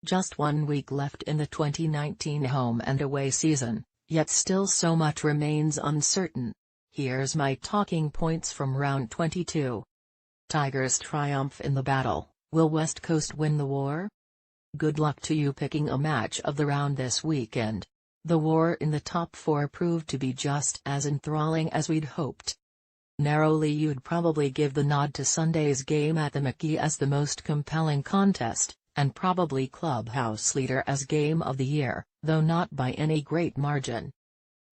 Just 1 week left in the 2019 home and away season, yet still so much remains uncertain. Here's my talking points from round 22. Tigers triumph in the battle. Will West Coast win the war? Good luck to you picking a match of the round this weekend. The war in the top 4 proved to be just as enthralling as we'd hoped. Narrowly you'd probably give the nod to Sunday's game at the Mackey as the most compelling contest, and probably clubhouse leader as game of the year, though not by any great margin.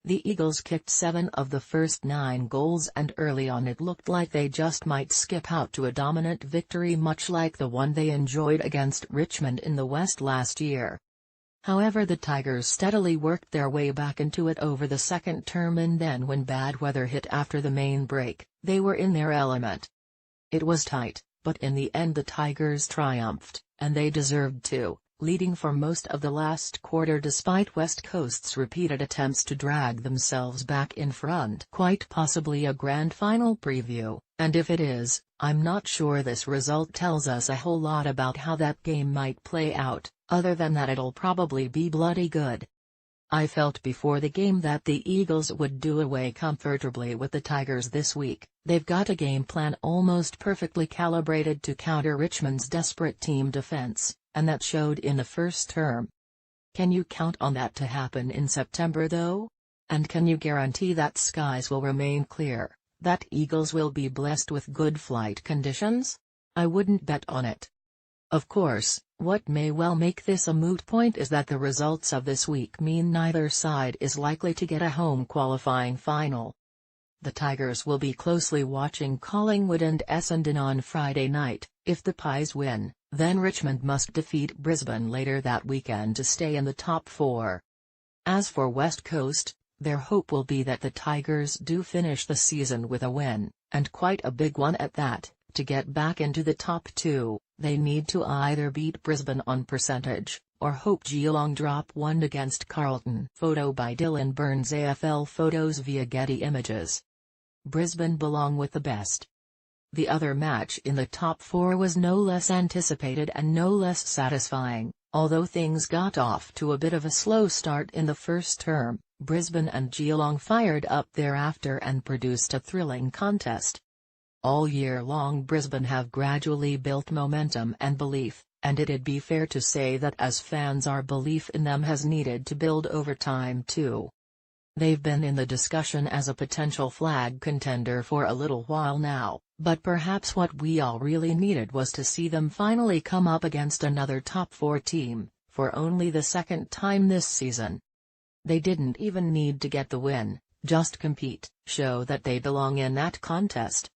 The Eagles kicked 7 of the first 9 goals, and early on it looked like they just might skip out to a dominant victory, much like the one they enjoyed against Richmond in the West last year. However, the Tigers steadily worked their way back into it over the second term, and then when bad weather hit after the main break, they were in their element. It was tight, but in the end the Tigers triumphed, and they deserved to, leading for most of the last quarter despite West Coast's repeated attempts to drag themselves back in front. Quite possibly a grand final preview, and if it is, I'm not sure this result tells us a whole lot about how that game might play out, other than that it'll probably be bloody good. I felt before the game that the Eagles would do away comfortably with the Tigers this week. They've got a game plan almost perfectly calibrated to counter Richmond's desperate team defense, and that showed in the first term. Can you count on that to happen in September though? And can you guarantee that skies will remain clear, that Eagles will be blessed with good flight conditions? I wouldn't bet on it. Of course, what may well make this a moot point is that the results of this week mean neither side is likely to get a home qualifying final. The Tigers will be closely watching Collingwood and Essendon on Friday night. If the Pies win, then Richmond must defeat Brisbane later that weekend to stay in the top 4. As for West Coast, their hope will be that the Tigers do finish the season with a win, and quite a big one at that. To get back into the top 2, they need to either beat Brisbane on percentage, or hope Geelong drop 1 against Carlton. Photo by Dylan Burns, AFL Photos via Getty Images. Brisbane belong with the best. The other match in the top 4 was no less anticipated and no less satisfying. Although things got off to a bit of a slow start in the first term, Brisbane and Geelong fired up thereafter and produced a thrilling contest. All year long Brisbane have gradually built momentum and belief, and it'd be fair to say that as fans our belief in them has needed to build over time too. They've been in the discussion as a potential flag contender for a little while now, but perhaps what we all really needed was to see them finally come up against another top 4 team, for only the second time this season. They didn't even need to get the win, just compete, show that they belong in that contest,